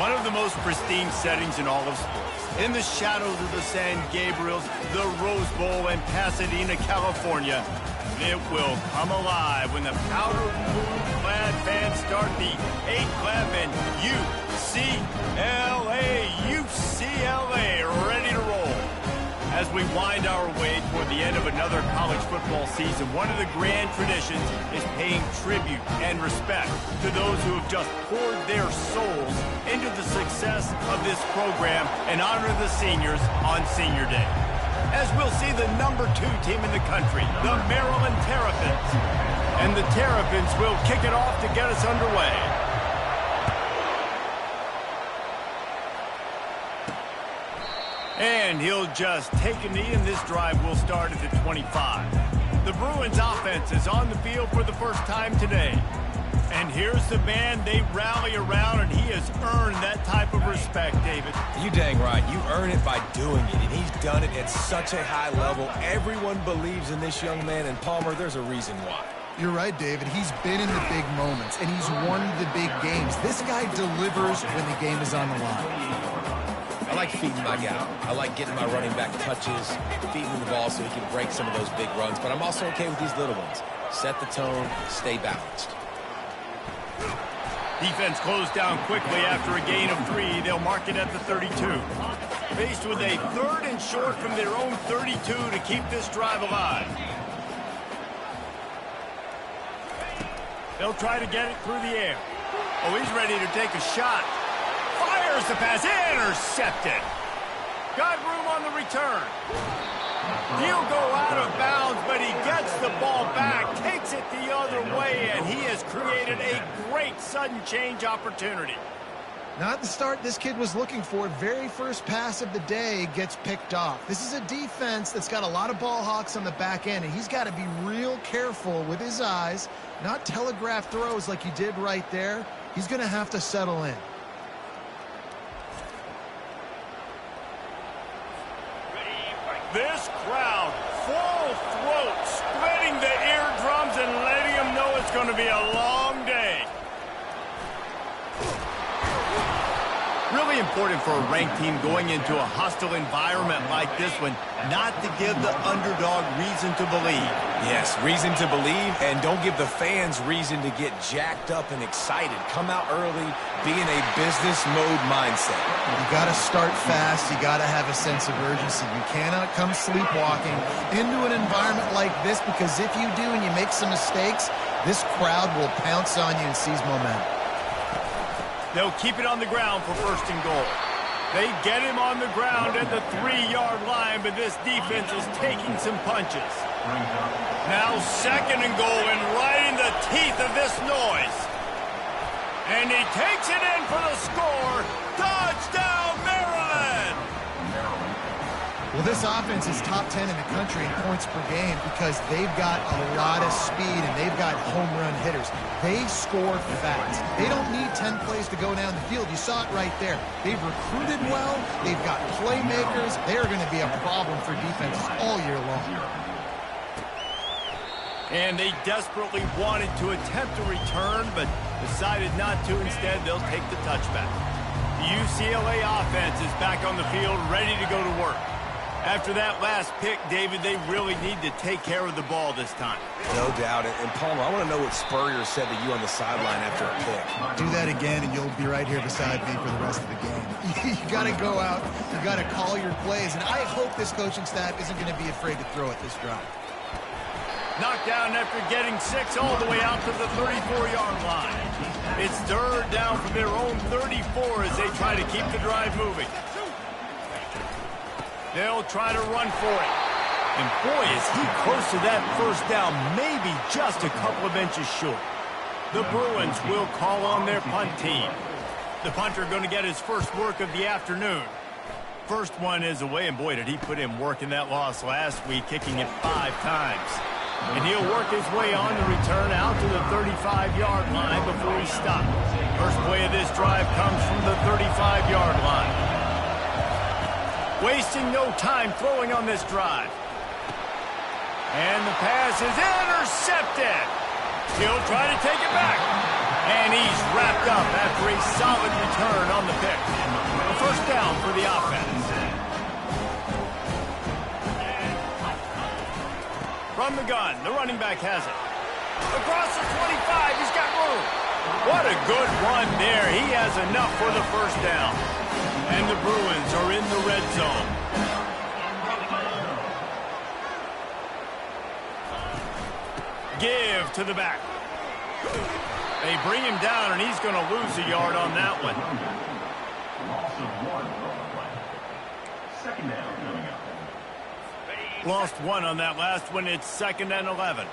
One of the most pristine settings in all of sports. In the shadows of the San Gabriels, the Rose Bowl in Pasadena, California, it will come alive when the powder blue-clad fans start the 8-11 UCLA, ready to roll. As we wind our way toward the end of another college football season, one of the grand traditions is paying tribute and respect to those who have just poured their souls into the success of this program and honor the seniors on Senior Day. As we'll see the number 2 team in the country, the Maryland Terrapins. And the Terrapins will kick it off to get us underway. And he'll just take a knee, and this drive will start at the 25. The Bruins offense is on the field for the first time today. And here's the man they rally around, and he has earned that type of respect, David. You dang right. You earn it by doing it, and he's done it at such a high level. Everyone believes in this young man, and Palmer, there's a reason why. You're right, David. He's been in the big moments, and he's won the big games. This guy delivers when the game is on the line. I like feeding my guy. I like getting my running back touches, feeding him the ball so he can break some of those big runs. But I'm also okay with these little ones. Set the tone, stay balanced. Defense closed down quickly after a gain of 3. They'll mark it at the 32. Faced with a 3rd and short from their own 32 to keep this drive alive. They'll try to get it through the air. Oh, he's ready to take a shot. Fires the pass, intercepted. Got room on the return. He'll go out of bounds, but he gets the ball back, takes it the other way, and he has created a great sudden change opportunity. Not the start this kid was looking for. Very first pass of the day gets picked off. This is a defense that's got a lot of ball hawks on the back end, and he's got to be real careful with his eyes, not telegraph throws like he did right there. He's going to have to settle in. This crowd, full throat, splitting the eardrums and letting them know it's going to be a long day. Really important for a ranked team going into a hostile environment like this one, not to give the underdog reason to believe. Yes, reason to believe, and don't give the fans reason to get jacked up and excited. Come out early, be in a business mode mindset. You got to start fast. You got to have a sense of urgency. You cannot come sleepwalking into an environment like this, because if you do and you make some mistakes, this crowd will pounce on you and seize momentum. They'll keep it on the ground for 1st and goal. They get him on the ground at the 3-yard line, but this defense is taking some punches. Now 2nd and goal, and right in the teeth of this noise. And he takes it in for the score. Touchdown, Maryland! Well, this offense is top 10 in the country in points per game because they've got a lot of speed and they've got home run hitters. They score fast. They don't need 10 plays to go down the field. You saw it right there. They've recruited well. They've got playmakers. They're going to be a problem for defenses all year long. And they desperately wanted to attempt a return, but decided not to. Instead, they'll take the touchback. The UCLA offense is back on the field, ready to go to work. After that last pick, David, they really need to take care of the ball this time. No doubt. And Palmer, I want to know what Spurrier said to you on the sideline after a pick. Do that again, and you'll be right here beside me for the rest of the game. You got to go out. You got to call your plays. And I hope this coaching staff isn't going to be afraid to throw at this drive. Knocked down after getting 6 all the way out to the 34-yard line. It's 3rd down from their own 34 as they try to keep the drive moving. They'll try to run for it. And boy, is he close to that 1st down, maybe just a couple of inches short. The Bruins will call on their punt team. The punter going to get his first work of the afternoon. First one is away, and boy, did he put in work in that loss last week, kicking it 5 times. And he'll work his way on the return out to the 35-yard line before he stops. First play of this drive comes from the 35-yard line. Wasting no time throwing on this drive. And the pass is intercepted. He'll try to take it back. And he's wrapped up after a solid return on the pick. A first down for the offense. From the gun, the running back has it. Across the 25, he's got room. What a good run there. He has enough for the first down. And the Bruins are in the red zone. Give to the back. They bring him down, and he's going to lose a yard on that one. Lost one on that last one. It's 2nd and 11.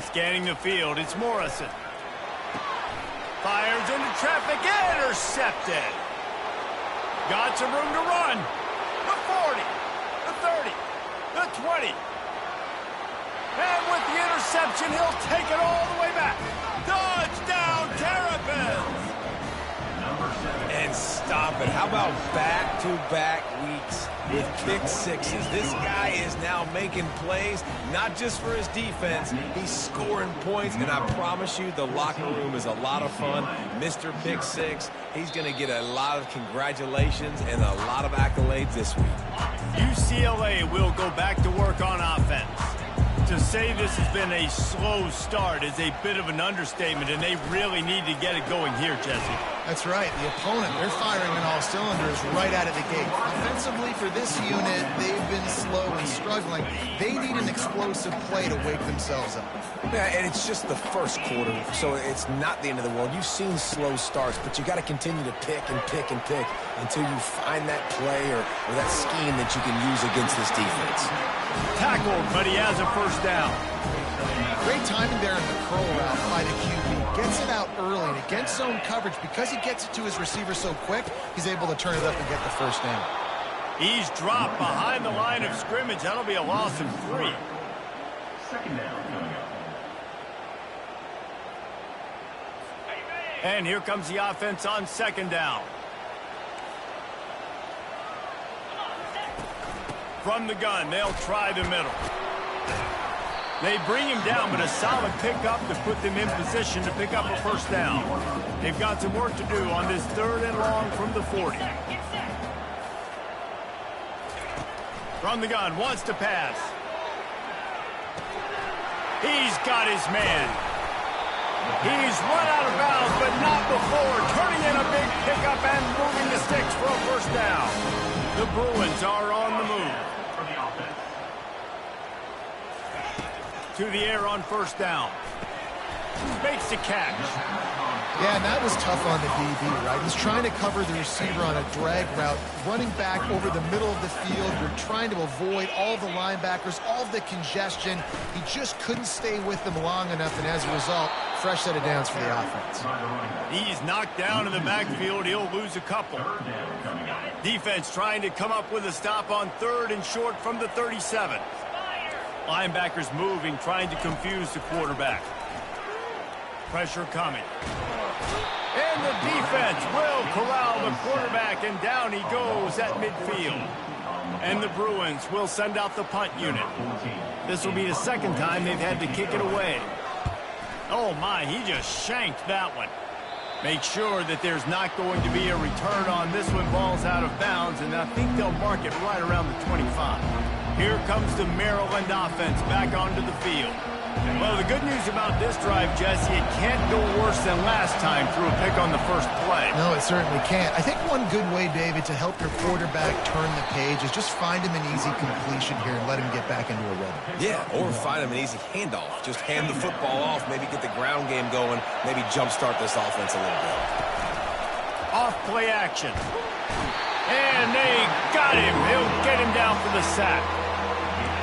Scanning the field, it's Morrison. Fires into traffic, intercepted. Got some room to run. The 40, the 30, the 20. And with the interception, he'll take it all the way back. Touchdown, Terrapins! And stop it. How about back-to-back weeks with pick sixes? This guy is now making plays, not just for his defense. He's scoring points, and I promise you the locker room is a lot of fun. Mr. Pick Six, he's going to get a lot of congratulations and a lot of accolades this week. UCLA will go back to work on offense. To say this has been a slow start is a bit of an understatement, and they really need to get it going here, Jesse. That's right. The opponent, they're firing on all cylinders right out of the gate. Offensively, for this unit, they've been slow and struggling. They need an explosive play to wake themselves up. Yeah, and it's just the first quarter, so it's not the end of the world. You've seen slow starts, but you got to continue to pick and pick and pick until you find that play or that scheme that you can use against this defense. Tackled, but he has a first down. Great timing there in the curl route by the QB. Gets it out early and against zone coverage. Because he gets it to his receiver so quick, he's able to turn it up and get the first down. He's dropped behind the line of scrimmage. That'll be a loss of 3. Second down coming up. And here comes the offense on 2nd down. From the gun, they'll try the middle. They bring him down, but a solid pickup to put them in position to pick up a first down. They've got some work to do on this 3rd and long from the 40. From the gun, wants to pass. He's got his man. He's run out of bounds, but not before. Turning in a big pickup and moving the sticks for a first down. The Bruins are on the move. To the air on first down. Makes the catch. Yeah, and that was tough on the DB, right? He's trying to cover the receiver on a drag route, running back over the middle of the field. You're trying to avoid all the linebackers, all of the congestion. He just couldn't stay with them long enough, and as a result, fresh set of downs for the offense. He's knocked down in the backfield. He'll lose a couple. Defense trying to come up with a stop on 3rd and short from the 37. Linebackers moving, trying to confuse the quarterback. Pressure coming. And the defense will corral the quarterback, and down he goes at midfield. And the Bruins will send out the punt unit. This will be the 2nd time they've had to kick it away. Oh my, he just shanked that one. Make sure that there's not going to be a return on this one. Ball's out of bounds, and I think they'll mark it right around the 25. Here comes the Maryland offense back onto the field. Well, the good news about this drive, Jesse, it can't go worse than last time through a pick on the first play. No, it certainly can't. I think one good way, David, to help your quarterback turn the page is just find him an easy completion here and let him get back into a rhythm. Yeah, or find him an easy handoff. Just hand the football off, maybe get the ground game going, maybe jumpstart this offense a little bit. Off play action. And they got him. They'll get him down for the sack.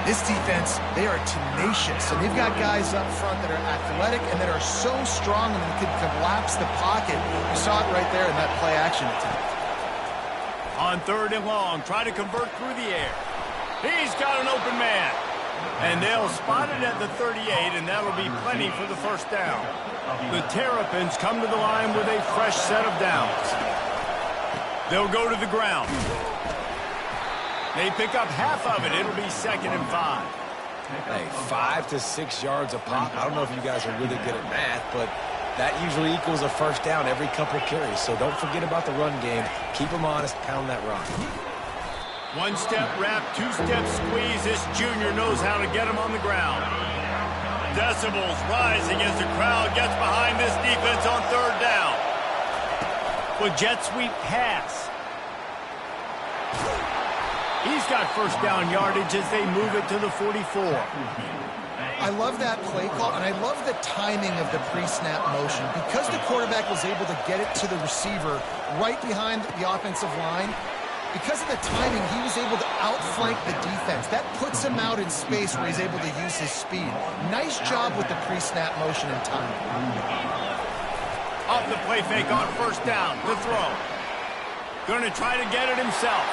This defense, they are tenacious, and they've got guys up front that are athletic and that are so strong and can collapse the pocket. You saw it right there in that play action attempt. On 3rd and long, try to convert through the air. He's got an open man. And they'll spot it at the 38, and that'll be plenty for the first down. The Terrapins come to the line with a fresh set of downs. They'll go to the ground. They pick up half of it. It'll be 2nd and 5. Hey, 5 to 6 yards a pop. I don't know if you guys are really good at math, but that usually equals a first down every couple carries. So don't forget about the run game. Keep them honest. Pound that rock. One-step wrap, two-step squeeze. This junior knows how to get him on the ground. Decibels rising as the crowd gets behind this defense on third down. With jet sweep pass. He's got first down yardage as they move it to the 44. I love that play call, and I love the timing of the pre-snap motion. Because the quarterback was able to get it to the receiver right behind the offensive line, because of the timing, he was able to outflank the defense. That puts him out in space where he's able to use his speed. Nice job with the pre-snap motion and timing. Off the play fake on first down to throw. Going to try to get it himself.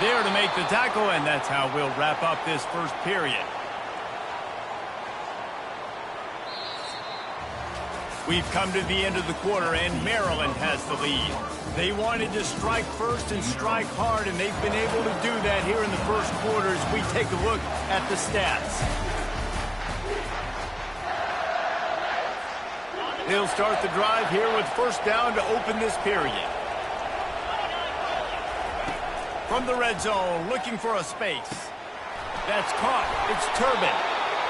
There to make the tackle, and that's how we'll wrap up this first period. We've come to the end of the quarter, and Maryland has the lead. They wanted to strike first and strike hard, and they've been able to do that here in the first quarter as we take a look at the stats. They'll start the drive here with first down to open this period. From the red zone, looking for a space. That's caught. It's Turbin.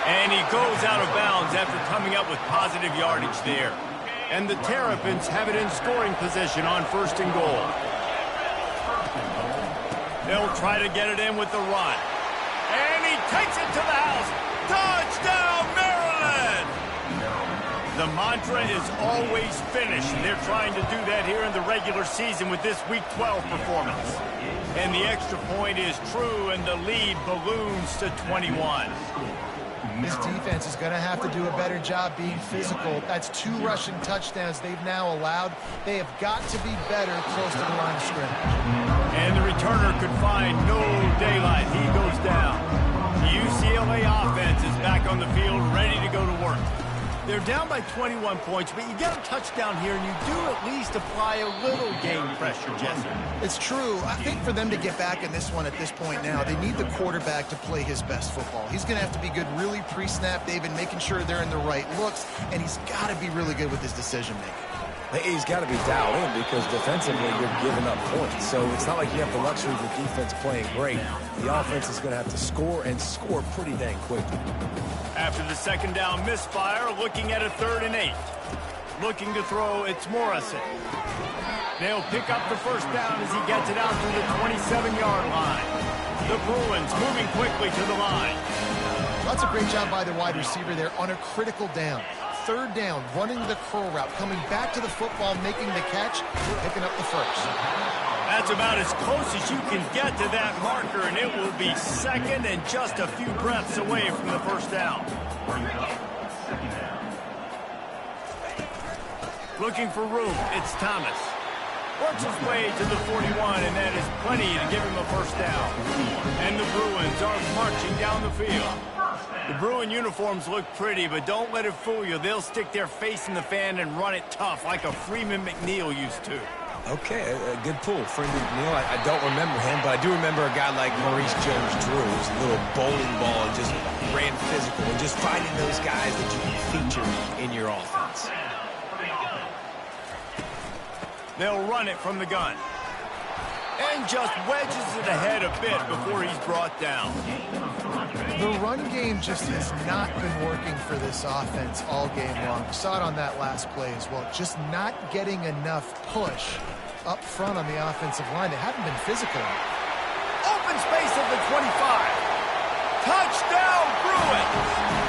And he goes out of bounds after coming up with positive yardage there. And the Terrapins have it in scoring position on first and goal. They'll try to get it in with the run. And he takes it to the house. Touchdown, Maryland! The mantra is always finish, and they're trying to do that here in the regular season with this Week 12 performance. And the extra point is true, and the lead balloons to 21. This defense is going to have to do a better job being physical. That's 2 rushing touchdowns they've now allowed. They have got to be better close to the line of scrimmage. And the returner could find no daylight. He goes down. The UCLA offense is back on the field, ready to go to work. They're down by 21 points, but you get a touchdown here, and you do at least apply a little game pressure, Jesse. It's true. I think for them to get back in this one at this point now, they need the quarterback to play his best football. He's going to have to be good really pre-snap, David, making sure they're in the right looks, and he's got to be really good with his decision-making. He's got to be dialed in because defensively you're giving up points. So it's not like you have the luxury of the defense playing great. The offense is going to have to score and score pretty dang quickly. After the second down misfire, looking at a 3rd and 8. Looking to throw, it's Morrison. They'll pick up the first down as he gets it out to the 27-yard line. The Bruins moving quickly to the line. That's a great job by the wide receiver there on a critical down. 3rd down, running the curl route, coming back to the football, making the catch, picking up the first. That's about as close as you can get to that marker, and it will be second and just a few breaths away from the first down. Looking for room, it's Thomas. Works his way to the 41, and that is plenty to give him a first down. And the Bruins are marching down the field. The Bruin uniforms look pretty, but don't let it fool you. They'll stick their face in the fan and run it tough like a Freeman McNeil used to. Okay, a good pull. Freeman McNeil, I don't remember him, but I do remember a guy like Maurice Jones-Drew, who's a little bowling ball and just ran physical, and just finding those guys that you can feature in your offense. They'll run it from the gun. And just wedges it ahead a bit before he's brought down. The run game just has not been working for this offense all game long. We saw it on that last play as well. Just not getting enough push up front on the offensive line. They haven't been physical. Open space at the 25. Touchdown, Bruins!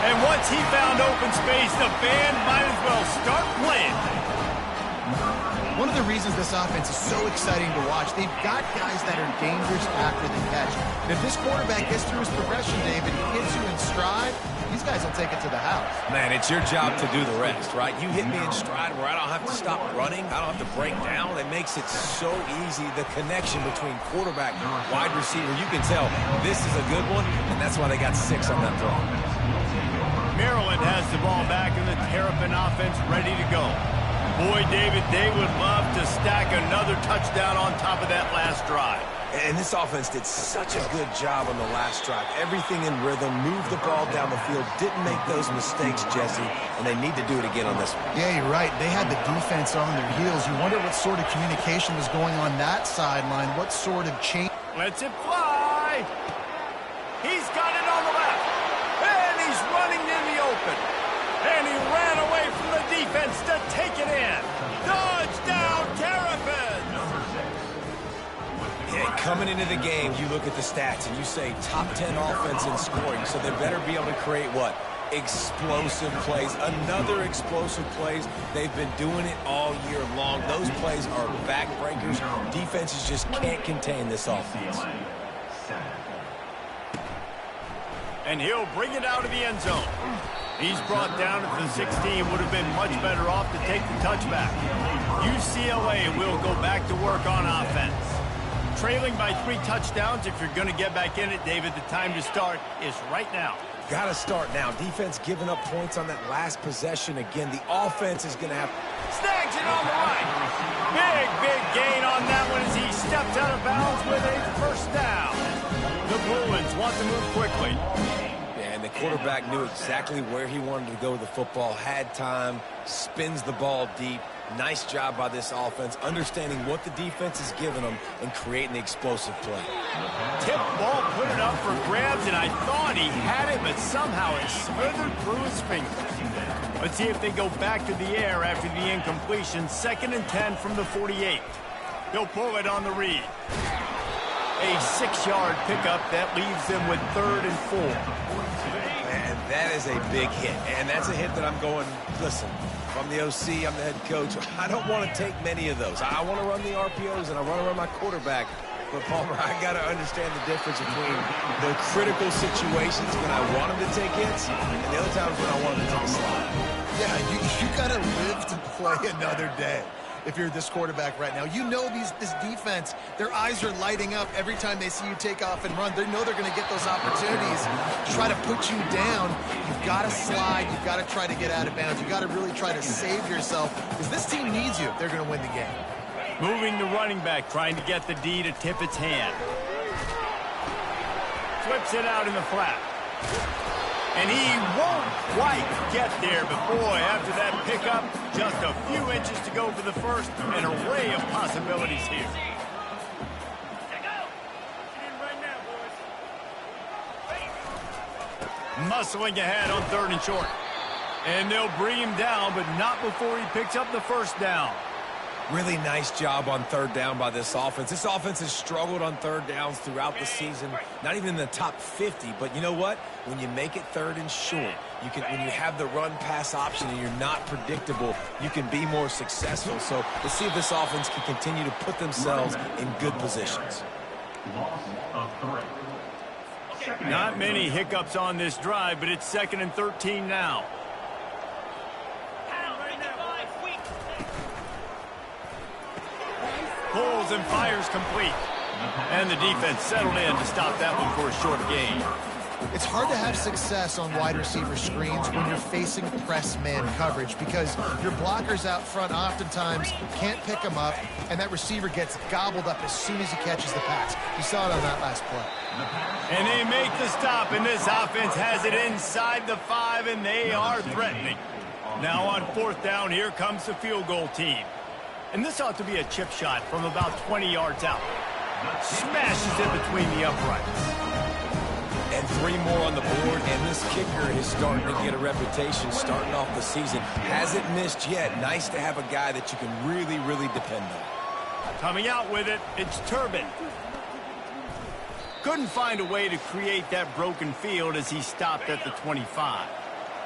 And once he found open space, the band might as well start playing. One of the reasons this offense is so exciting to watch, they've got guys that are dangerous after the catch. And if this quarterback gets through his progression, David, he gets you in stride, these guys will take it to the house. Man, it's your job to do the rest, right? You hit me in stride where I don't have to stop running. I don't have to break down. It makes it so easy. The connection between quarterback and wide receiver, you can tell this is a good one, and that's why they got 6 on that throw. Maryland has the ball back, and the Terrapin offense ready to go. Boy, David, they would love to stack another touchdown on top of that last drive. And this offense did such a good job on the last drive. Everything in rhythm, moved the ball down the field, didn't make those mistakes, Jesse, and they need to do it again on this one. Yeah, you're right. They had the defense on their heels. You wonder what sort of communication was going on that sideline, what sort of change. Lets it fly. He's got it on the left. And he's running in the open. And he ran away from the defense to take it in. Touchdown, Terrapins! Yeah, coming into the game, you look at the stats and you say top 10 offense in scoring, so they better be able to create what? Explosive plays. Another explosive plays. They've been doing it all year long. Those plays are backbreakers. Defenses just can't contain this offense. And he'll bring it out of the end zone. He's brought down at the 16. Would have been much better off to take the touchback. UCLA will go back to work on offense. Trailing by 3 touchdowns. If you're going to get back in it, David, the time to start is right now. Got to start now. Defense giving up points on that last possession. Again, the offense is going to have... Snags it on the right. Big gain on that one as he stepped out of bounds with a first down. The Bruins want to move quickly. And the quarterback knew exactly where he wanted to go with the football, had time, spins the ball deep. Nice job by this offense, understanding what the defense is giving them and creating the explosive play. Tip ball, put it up for grabs, and I thought he had it, but somehow it slithered through his fingers. Let's see if they go back to the air after the incompletion. 2nd and 10 from the 48. He'll pull it on the read. A 6-yard pickup that leaves them with 3rd and 4. And that is a big hit, and that's a hit that I'm going, listen, if I'm the OC, I'm the head coach, I don't want to take many of those. I want to run the RPOs, and I want to run my quarterback. But, Palmer, I got to understand the difference between the critical situations when I want him to take hits and the other times when I want him to take a slide. Yeah, you got to live to play another day. If you're this quarterback right now, you know this defense, their eyes are lighting up every time they see you take off and run. They know they're going to get those opportunities to try to put you down. You've got to slide. You've got to try to get out of bounds. You've got to really try to save yourself because this team needs you if they're going to win the game. Moving the running back, trying to get the D to tip its hand. Flips it out in the flat. And he won't quite get there, but boy, after that pickup, just a few inches to go for the first. An array of possibilities here. Muscling ahead on 3rd and short. And they'll bring him down, but not before he picks up the first down. Really nice job on 3rd down by this offense. This offense has struggled on 3rd downs throughout the season. Not even in the top 50, but you know what? When you make it 3rd and short, when you have the run-pass option and you're not predictable, you can be more successful. So let's see if this offense can continue to put themselves in good positions. Loss of 3. Not many hiccups on this drive, but it's 2nd and 13 now. Pulls and fires complete. And the defense settled in to stop that one for a short gain. It's hard to have success on wide receiver screens when you're facing press man coverage because your blockers out front oftentimes can't pick them up, and that receiver gets gobbled up as soon as he catches the pass. You saw it on that last play. And they make the stop, and this offense has it inside the 5, and they are threatening. Now on 4th down, here comes the field goal team. And this ought to be a chip shot from about 20 yards out. Smashes it between the uprights. And 3 more on the board, and this kicker is starting to get a reputation starting off the season. Hasn't missed yet. Nice to have a guy that you can really depend on. Coming out with it, it's Turbin. Couldn't find a way to create that broken field as he stopped at the 25.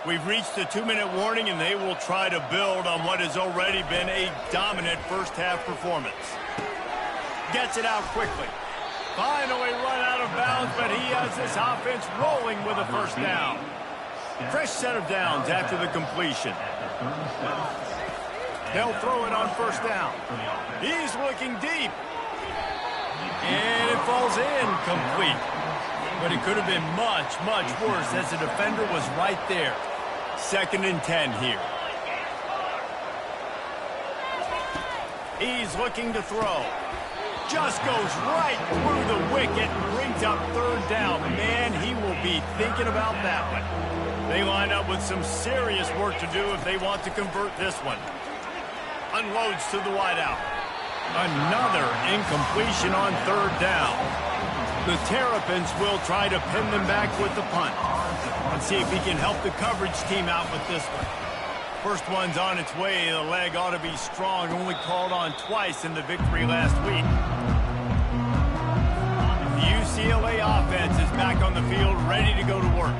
We've reached the 2-minute warning, and they will try to build on what has already been a dominant first-half performance. Gets it out quickly. Finally run out of bounds, but he has this offense rolling with a first down. Fresh set of downs after the completion. They'll throw it on 1st down. He's looking deep. And it falls in complete. But it could have been much worse as the defender was right there. 2nd and 10 here. He's looking to throw. just goes right through the wicket and brings up third down. Man, he will be thinking about that one. They line up with some serious work to do if they want to convert this one. Unloads to the wideout. Another incompletion on third down. The Terrapins will try to pin them back with the punt. Let's see if he can help the coverage team out with this one. First one's on its way. The leg ought to be strong. Only called on twice in the victory last week. The UCLA offense is back on the field, ready to go to work.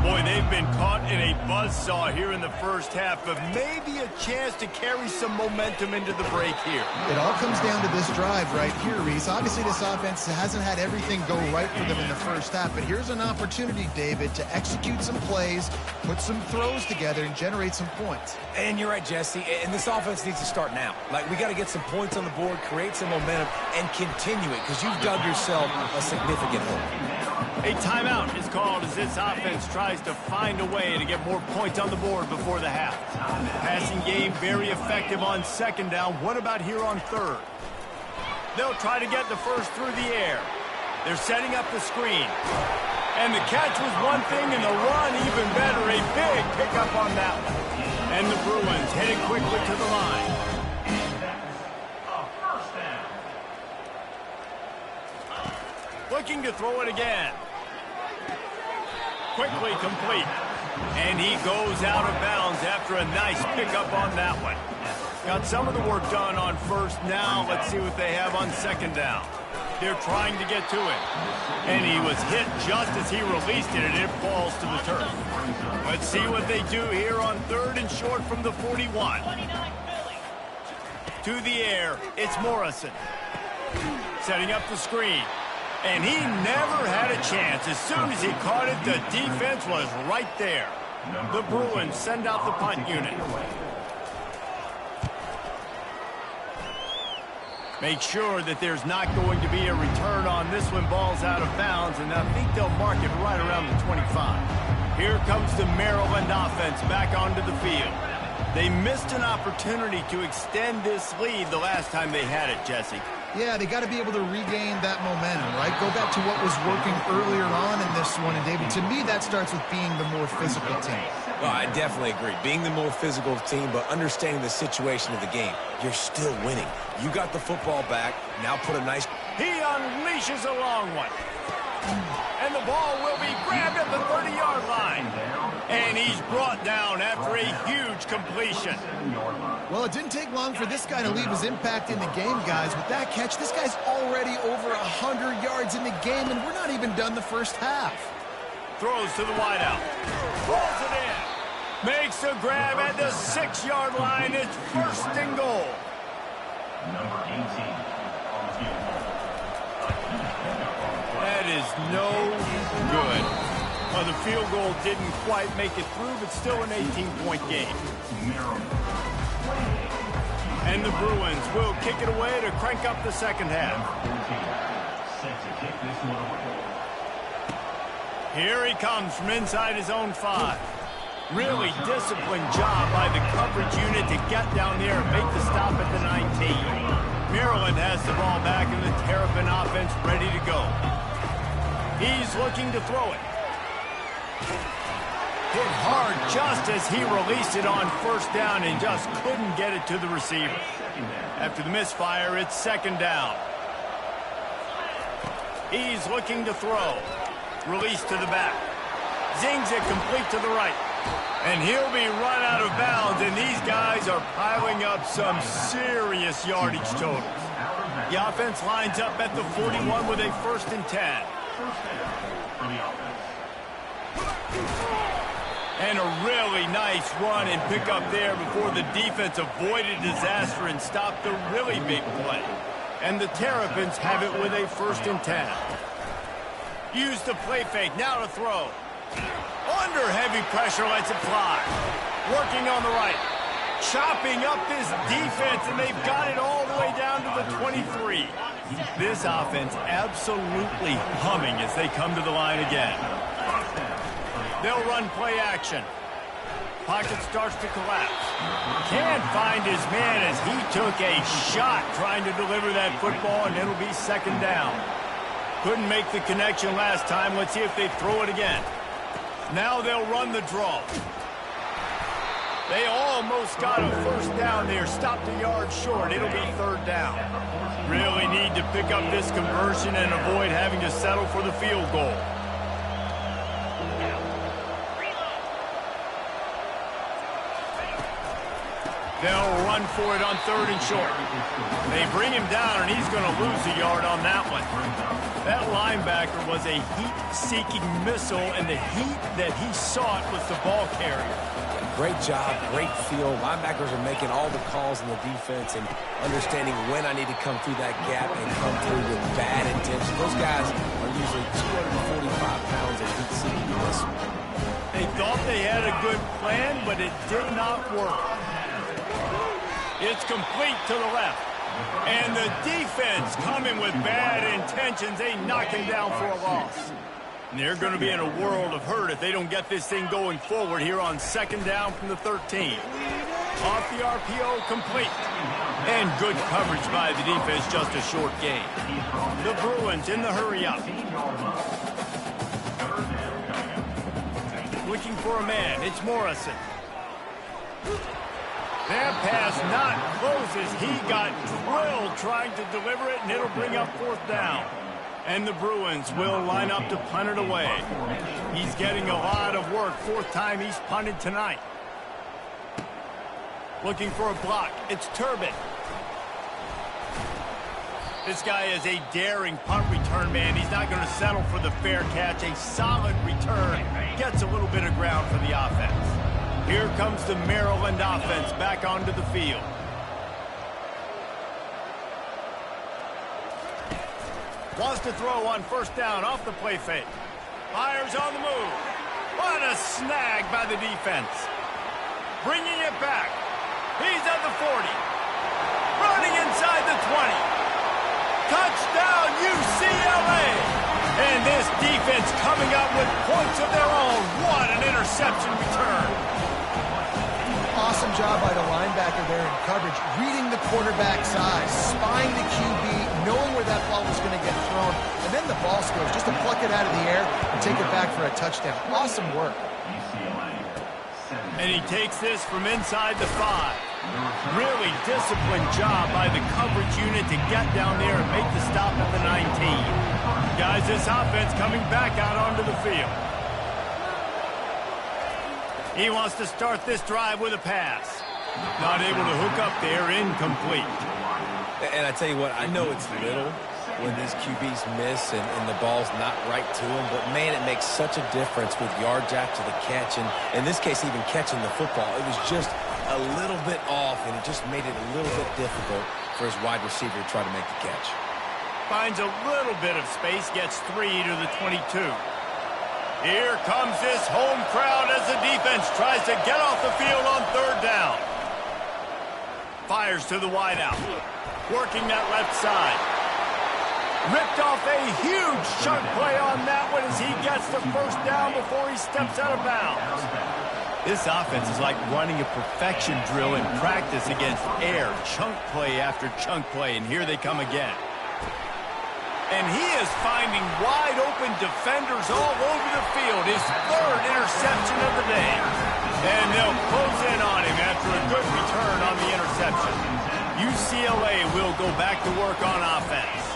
Boy, they've been caught in a buzzsaw here in the first half, but maybe a chance to carry some momentum into the break here. It all comes down to this drive right here, Reese. Obviously, this offense hasn't had everything go right for them in the first half, but here's an opportunity, David, to execute some plays, put some throws together, and generate some points. And you're right, Jesse, and this offense needs to start now. Like, we got to get some points on the board, create some momentum, and continue it, because you've dug yourself a significant hole. A timeout is called as this offense tries to find a way to get more points on the board before the half. Passing game very effective on second down. What about here on third? They'll try to get the first through the air. They're setting up the screen. And the catch was one thing, and the run even better. A big pickup on that one. And the Bruins heading quickly to the line. Looking to throw it again. Quickly complete. And he goes out of bounds after a nice pickup on that one. Got some of the work done on first. Now let's see what they have on second down. They're trying to get to it. And he was hit just as he released it, and it falls to the turf. Let's see what they do here on third and short from the 41. To the air, it's Morrison. Setting up the screen. And he never had a chance. As soon as he caught it, the defense was right there. The Bruins send out the punt unit. Make sure that there's not going to be a return on this one. Ball's out of bounds, and I think they'll mark it right around the 25. Here comes the Maryland offense back onto the field. They missed an opportunity to extend this lead the last time they had it, Jesse. Yeah, they got to be able to regain that momentum, right? Go back to what was working earlier on in this one. And, David, to me, that starts with being the more physical team. Well, I definitely agree. Being the more physical team, but understanding the situation of the game. You're still winning. You got the football back. Now put a nice... He unleashes a long one. And the ball will be grabbed at the 30-yard line. And he's brought down after a huge completion. Well, it didn't take long for this guy to leave his impact in the game, guys. With that catch, this guy's already over 100 yards in the game, and we're not even done the first half. Throws to the wideout. Rolls it in. Makes a grab at the 6-yard line. It's first and goal. Number 18 on the field. That is no good. Well, the field goal didn't quite make it through, but still an 18-point game. And the Bruins will kick it away to crank up the second half. Here he comes from inside his own 5. Really disciplined job by the coverage unit to get down there and make the stop at the 19. Maryland has the ball back and the Terrapin offense ready to go. He's looking to throw it. Hit hard just as he released it on first down and just couldn't get it to the receiver. After the misfire, it's second down. He's looking to throw. Release to the back. Zings it complete to the right. And he'll be run out of bounds, and these guys are piling up some serious yardage totals. The offense lines up at the 41 with a first and 10. And a really nice run and pick up there before the defense avoided disaster and stopped the really big play. And the Terrapins have it with a first and 10. Use the play fake, now to throw. Under heavy pressure, lets it fly. Working on the right. Chopping up this defense, and they've got it all the way down to the 23. This offense absolutely humming as they come to the line again. They'll run play action. Pocket starts to collapse. Can't find his man as he took a shot trying to deliver that football, and it'll be second down. Couldn't make the connection last time. Let's see if they throw it again. Now they'll run the draw. They almost got a first down there. Stopped a yard short. It'll be third down. Really need to pick up this conversion and avoid having to settle for the field goal. They'll run for it on third and short. They bring him down, and he's going to lose a yard on that one. That linebacker was a heat-seeking missile, and the heat that he sought was the ball carrier. Great job, great feel. Linebackers are making all the calls in the defense and understanding when I need to come through that gap and come through with bad intention. Those guys are usually 245 pounds of heat-seeking missile. They thought they had a good plan, but it did not work. It's complete to the left. And the defense coming with bad intentions. They knock him down for a loss. And they're going to be in a world of hurt if they don't get this thing going forward here on second down from the 13. Off the RPO, complete. And good coverage by the defense, just a short gain. The Bruins in the hurry up. Looking for a man. It's Morrison. That pass not closes. He got drilled trying to deliver it, and it'll bring up fourth down. And the Bruins will line up to punt it away. He's getting a lot of work. Fourth time he's punted tonight. Looking for a block. It's Turbin. This guy is a daring punt return man. He's not going to settle for the fair catch. A solid return. Gets a little bit of ground for the offense. Here comes the Maryland offense back onto the field. Wants to throw on first down off the play fake. Fires on the move. What a snag by the defense. Bringing it back. He's at the 40. Running inside the 20. Touchdown UCLA. And this defense coming up with points of their own. What an interception return. Awesome job by the linebacker there in coverage, reading the quarterback size, spying the QB, knowing where that ball was going to get thrown, and then the ball skills, just to pluck it out of the air and take it back for a touchdown. Awesome work. And he takes this from inside the 5. Really disciplined job by the coverage unit to get down there and make the stop at the 19. Guys, this offense coming back out onto the field. He wants to start this drive with a pass. Not able to hook up there, incomplete. And I tell you what, I know it's little when these QBs miss and the ball's not right to them, but man, it makes such a difference with yards after the catch, and in this case, even catching the football. It was just a little bit off, and it just made it a little bit difficult for his wide receiver to try to make the catch. Finds a little bit of space, gets 3 to the 22. Here comes this home crowd as the defense tries to get off the field on third down. Fires to the wideout. Working that left side. Ripped off a huge chunk play on that one as he gets the first down before he steps out of bounds. This offense is like running a perfection drill in practice against air. Chunk play after chunk play, and here they come again. And he is finding wide-open defenders all over the field. His third interception of the day. And they'll close in on him after a good return on the interception. UCLA will go back to work on offense.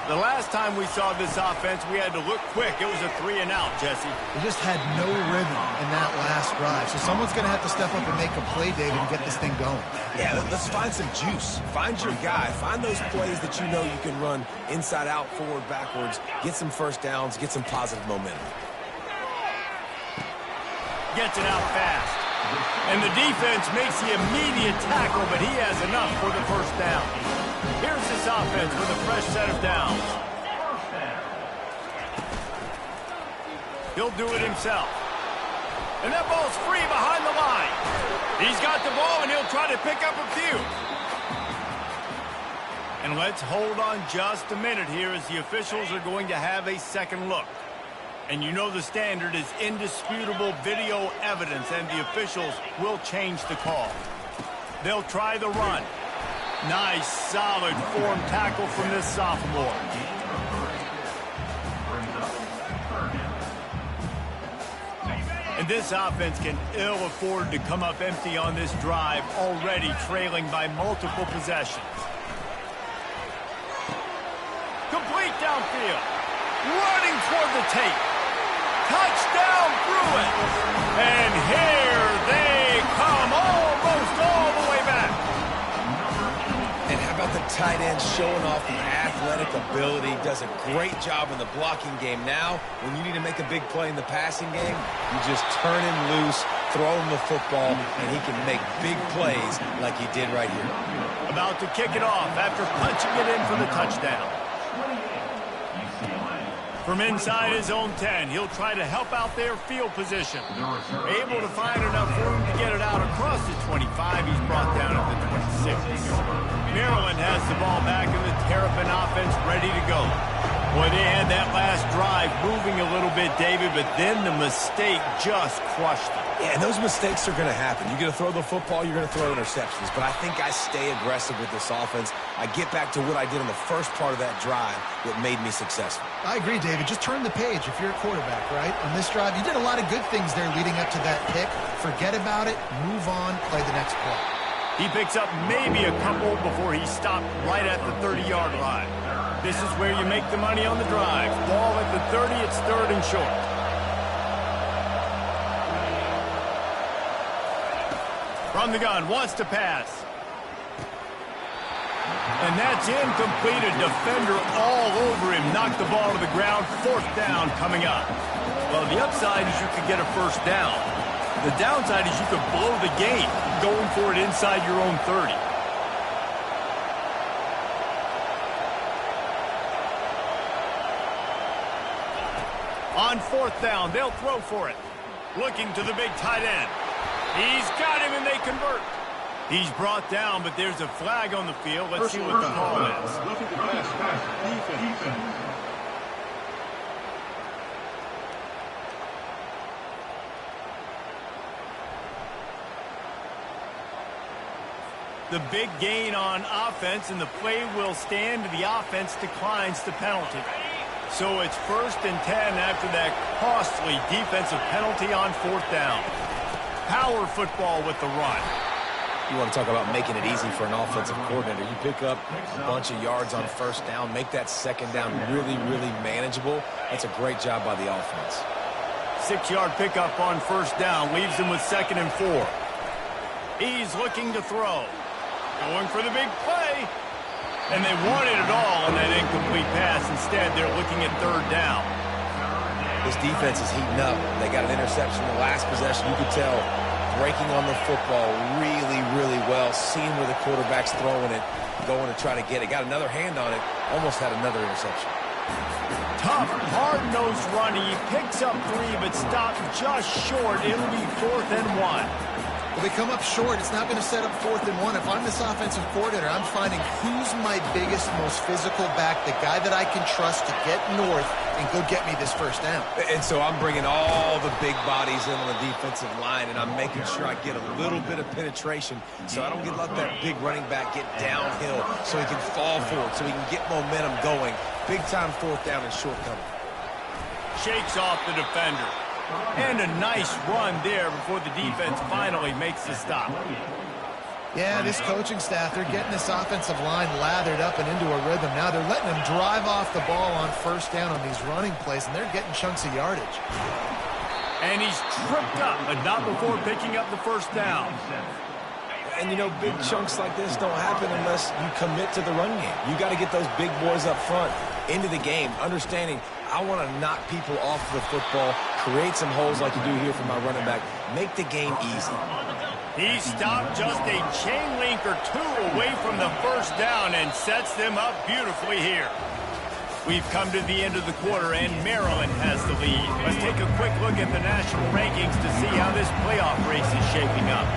The last time we saw this offense, we had to look quick. It was a 3-and-out, Jesse. They just had no rhythm in that last drive. So someone's going to have to step up and make a play, David, and get this thing going. Yeah, let's find some juice. Find your guy. Find those plays that you know you can run inside out, forward, backwards. Get some first downs. Get some positive momentum. Gets it out fast. And the defense makes the immediate tackle, but he has enough for the first down. Here's this offense with a fresh set of downs. He'll do it himself. And that ball's free behind the line. He's got the ball, and he'll try to pick up a few. And let's hold on just a minute here as the officials are going to have a second look. And you know the standard is indisputable video evidence, and the officials will change the call. They'll try the run. Nice, solid form tackle from this sophomore. And this offense can ill afford to come up empty on this drive, already trailing by multiple possessions. Complete downfield. Running toward the tape. Touchdown, Bruins. And here they come, almost all the way back. And how about the tight end showing off the athletic ability? Does a great job in the blocking game. Now, when you need to make a big play in the passing game, you just turn him loose, throw him the football, and he can make big plays like he did right here. About to kick it off after punching it in for the touchdown. From inside his own 10, he'll try to help out their field position. Able to find enough room to get it out across the 25. He's brought down at the 26. Maryland has the ball back in the Terrapin offense ready to go. Boy, they had that last drive moving a little bit, David, but then the mistake just crushed them. Yeah, and those mistakes are going to happen. You're going to throw the football, you're going to throw interceptions. But I think I stay aggressive with this offense. I get back to what I did in the first part of that drive that made me successful. I agree, David. Just turn the page if you're a quarterback, right? On this drive, you did a lot of good things there leading up to that pick. Forget about it, move on, play the next play. He picks up maybe a couple before he stopped right at the 30-yard line. This is where you make the money on the drive. Ball at the 30, it's 3rd and short. From the gun, wants to pass. And that's incomplete. A defender all over him. Knocked the ball to the ground. 4th down coming up. Well, the upside is you could get a 1st down. The downside is you could blow the game going for it inside your own 30. On 4th down, they'll throw for it. Looking to the big tight end. He's got him, and they convert. He's brought down, but there's a flag on the field. Let's see what the call is. The big gain on offense, and the play will stand. The offense declines the penalty. So it's 1st and 10 after that costly defensive penalty on 4th down. Power football with the run. You want to talk about making it easy for an offensive coordinator. You pick up a bunch of yards on 1st down, make that 2nd down really, really manageable. That's a great job by the offense. 6-yard pickup on 1st down leaves him with 2nd and 4. He's looking to throw. Going for the big play. And they wanted it all on that incomplete pass. Instead, they're looking at 3rd down. This defense is heating up. They got an interception in the last possession. You could tell breaking on the football really, really well. Seeing where the quarterback's throwing it, going to try to get it. Got another hand on it. Almost had another interception. Tough, hard-nosed run. He picks up 3, but stopped just short. It'll be 4th and 1. Well, they come up short. It's not going to set up 4th and 1. If I'm this offensive coordinator, I'm finding who's my biggest, most physical back, the guy that I can trust to get north and go get me this 1st down. And so I'm bringing all the big bodies in on the defensive line, and I'm making sure I get a little bit of penetration so I don't let that big running back get downhill so he can fall forward, so he can get momentum going. Big-time 4th down and short coming. Shakes off the defender. And a nice run there before the defense finally makes the stop. Yeah, this coaching staff, they're getting this offensive line lathered up and into a rhythm. Now they're letting them drive off the ball on 1st down on these running plays, and they're getting chunks of yardage. And he's tripped up, but not before picking up the 1st down. And, you know, big chunks like this don't happen unless you commit to the run game. You got to get those big boys up front into the game, understanding I want to knock people off the football, create some holes like you do here for my running back, make the game easy. He stopped just a chain link or 2 away from the 1st down and sets them up beautifully here. We've come to the end of the quarter, and Maryland has the lead. Let's take a quick look at the national rankings to see how this playoff race is shaping up.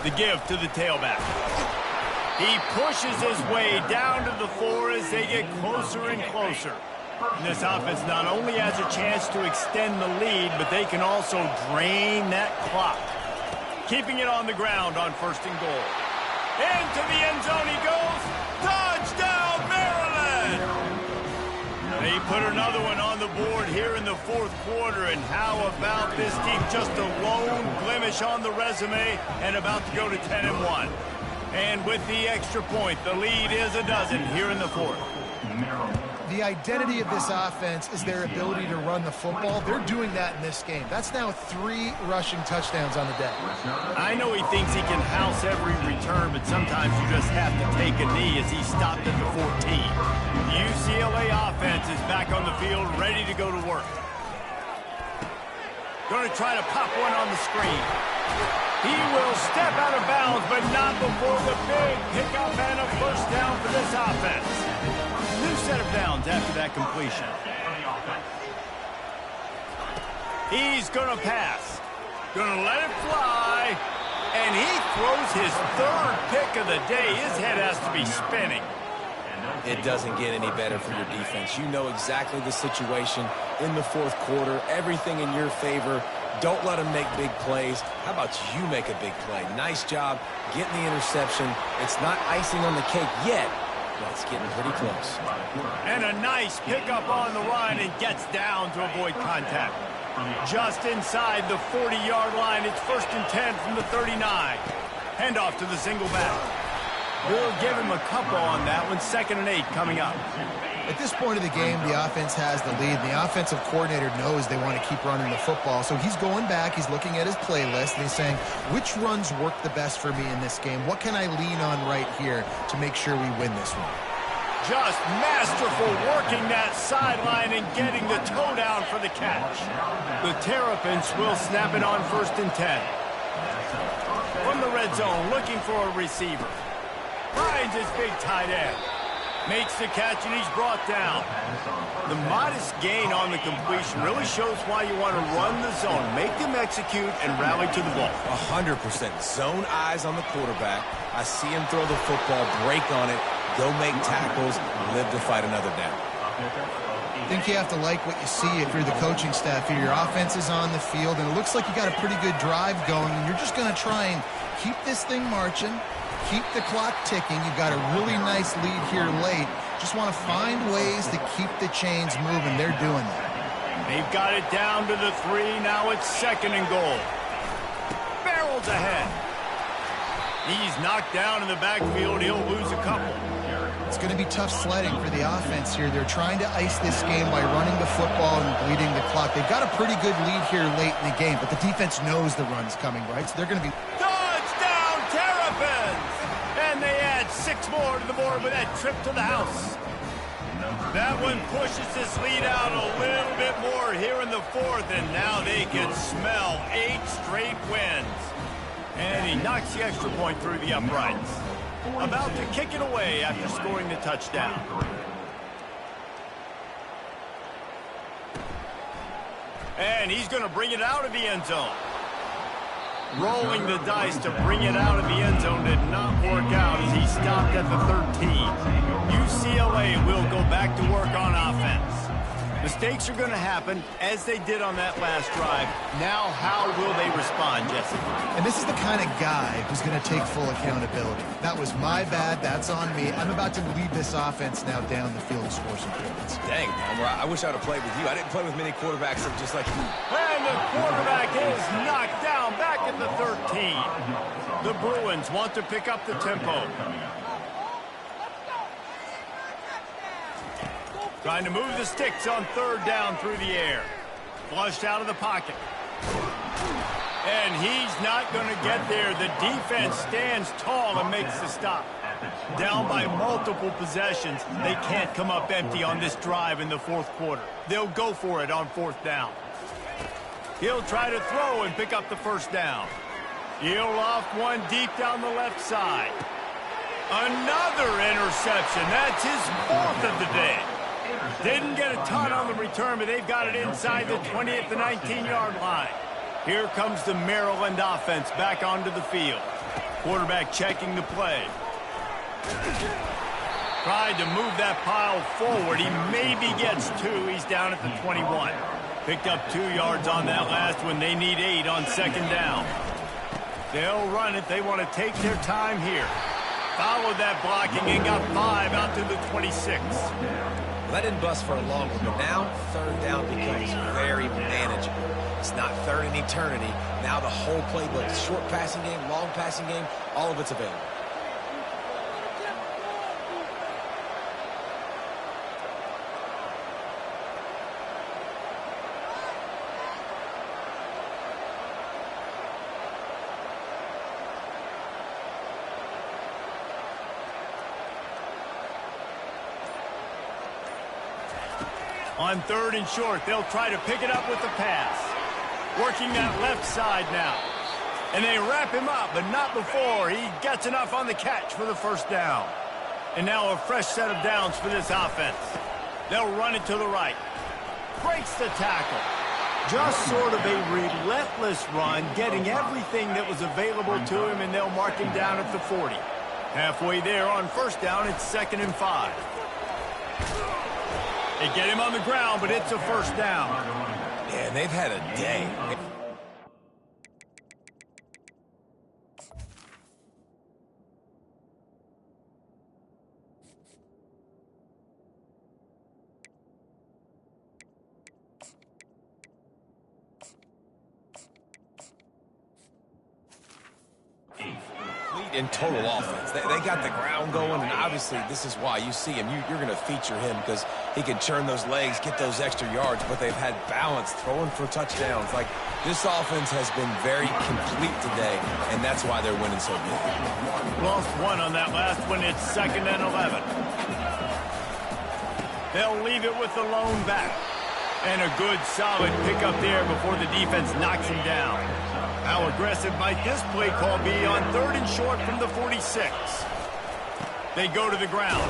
The give to the tailback. He pushes his way down to the floor as they get closer and closer. And this offense not only has a chance to extend the lead, but they can also drain that clock. Keeping it on the ground on 1st and goal. Into the end zone he goes. Touchdown, Maryland! They put another one on the board here in the 4th quarter. And how about this team? Just a lone blemish on the resume and about to go to 10-1. And with the extra point, the lead is a dozen here in the 4th. The identity of this offense is their ability to run the football. They're doing that in this game. That's now 3 rushing touchdowns on the day. I know he thinks he can house every return, but sometimes you just have to take a knee as he stopped at the 14. The UCLA offense is back on the field, ready to go to work. Going to try to pop one on the screen. He will step out of bounds, but not before the big pickup and a first down for this offense. New set of downs after that completion. He's going to pass. Going to let it fly. And he throws his 3rd pick of the day. His head has to be spinning. It doesn't get any better for your defense. You know exactly the situation in the 4th quarter. Everything in your favor. Don't let them make big plays. How about you make a big play? Nice job getting the interception. It's not icing on the cake yet, but it's getting pretty close. And a nice pickup on the run and gets down to avoid contact. Just inside the 40-yard line, it's 1st and 10 from the 39. Handoff to the single back. We'll give him a couple on that one. 2nd and 8 coming up. At this point of the game, the offense has the lead. The offensive coordinator knows they want to keep running the football. So he's going back, he's looking at his playlist, and he's saying, which runs work the best for me in this game? What can I lean on right here to make sure we win this one? Just masterful working that sideline and getting the toe down for the catch. The Terrapins will snap it on 1st and 10. From the red zone, looking for a receiver. Finds his big tight end. Makes the catch, and he's brought down. The modest gain on the completion really shows why you want to run the zone. Make them execute and rally to the ball. 100%. Zone eyes on the quarterback. I see him throw the football, break on it, go make tackles, live to fight another down. I think you have to like what you see if you're the coaching staff here. Your offense is on the field, and it looks like you got a pretty good drive going, and you're just going to try and keep this thing marching. Keep the clock ticking. You've got a really nice lead here late. Just want to find ways to keep the chains moving. They're doing that. They've got it down to the 3. Now it's 2nd and goal. Barrels ahead. He's knocked down in the backfield. He'll lose a couple. It's going to be tough sledding for the offense here. They're trying to ice this game by running the football and bleeding the clock. They've got a pretty good lead here late in the game, but the defense knows the run's coming, right? So they're going to be... Touchdown, Terrapins! And they add 6 more to the board with that trip to the house. That one pushes this lead out a little bit more here in the 4th, and now they can smell 8 straight wins. And he knocks the extra point through the uprights. About to kick it away after scoring the touchdown. And he's going to bring it out of the end zone. Rolling the dice to bring it out of the end zone did not work out as he stopped at the 13. UCLA will go back to work on offense. Mistakes are going to happen, as they did on that last drive. Now, how will they respond, Jesse? And this is the kind of guy who's going to take full accountability. That was my bad. That's on me. I'm about to lead this offense now down the field and score some points. Dang, I wish I would have played with you. I didn't play with many quarterbacks just like you. And the quarterback is knocked down back at the 13. The Bruins want to pick up the tempo. Trying to move the sticks on 3rd down through the air. Flushed out of the pocket. And he's not going to get there. The defense stands tall and makes the stop. Down by multiple possessions. They can't come up empty on this drive in the 4th quarter. They'll go for it on 4th down. He'll try to throw and pick up the 1st down. He'll loft one deep down the left side. Another interception. That's his 4th of the day. Didn't get a ton on the return, but they've got it inside the 20 at the 19-yard line. Here comes the Maryland offense back onto the field. Quarterback checking the play. Tried to move that pile forward. He maybe gets 2. He's down at the 21. Picked up 2 yards on that last one. They need 8 on second down. They'll run it. They want to take their time here. Followed that blocking and got 5 out to the 26. That didn't bust for a long one, but now third down becomes very manageable. It's not third in eternity. Now the whole playbook, short passing game, long passing game, all of it's available. On third and short, they'll try to pick it up with the pass. Working that left side now. And they wrap him up, but not before he gets enough on the catch for the first down. And now a fresh set of downs for this offense. They'll run it to the right. Breaks the tackle. Just sort of a relentless run, getting everything that was available to him, and they'll mark him down at the 40. Halfway there on first down, it's 2nd and 5. They get him on the ground, but it's a first down. Yeah, they've had a day. In total offense. They got the ground going, and obviously this is why you see him. You're going to feature him because he can churn those legs, get those extra yards, but they've had balance, throwing for touchdowns. Like, this offense has been very complete today, and that's why they're winning so big. Lost 1 on that last one. It's 2nd and 11. They'll leave it with the lone back. And a good, solid pickup there before the defense knocks him down. How aggressive might this play call be on third and short from the 46? They go to the ground.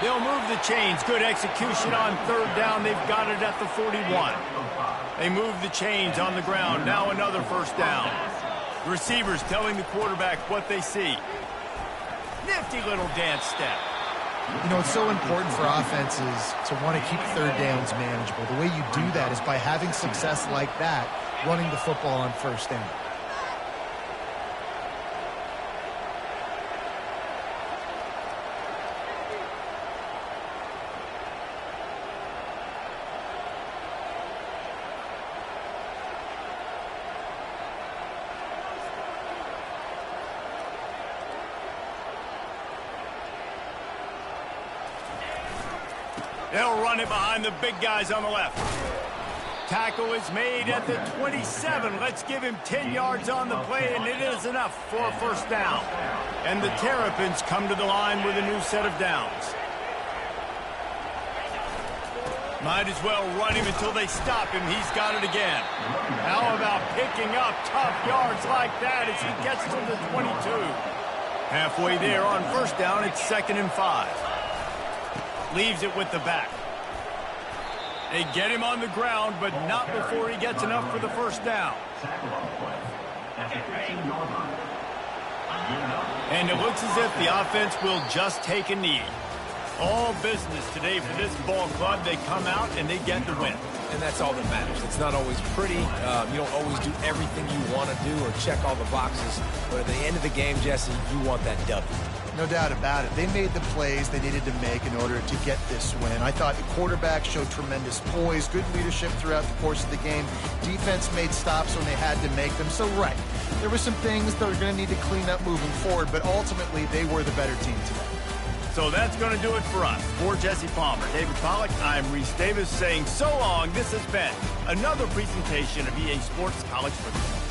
They'll move the chains. Good execution on third down. They've got it at the 41. They move the chains on the ground. Now another first down. Receivers telling the quarterback what they see. Nifty little dance step. You know, it's so important for offenses to want to keep third downs manageable. The way you do that is by having success like that, running the football on first down. They'll run it behind the big guys on the left. Tackle is made at the 27. Let's give him 10 yards on the play, and it is enough for a first down. And the Terrapins come to the line with a new set of downs. Might as well run him until they stop him. He's got it again. How about picking up tough yards like that as he gets to the 22? Halfway there on first down, it's 2nd and 5. Leaves it with the back. They get him on the ground, but not before he gets enough for the first down. And it looks as if the offense will just take a knee. All business today for this ball club. They come out and they get the win. And that's all that matters. It's not always pretty. You don't always do everything you want to do or check all the boxes. But at the end of the game, Jesse, you want that W. No doubt about it. They made the plays they needed to make in order to get this win. I thought the quarterback showed tremendous poise, good leadership throughout the course of the game. Defense made stops when they had to make them. So, right, there were some things that were going to need to clean up moving forward, but ultimately they were the better team today. So that's going to do it for us. For Jesse Palmer, David Pollack, I'm Reese Davis saying so long. This has been another presentation of EA Sports College Football.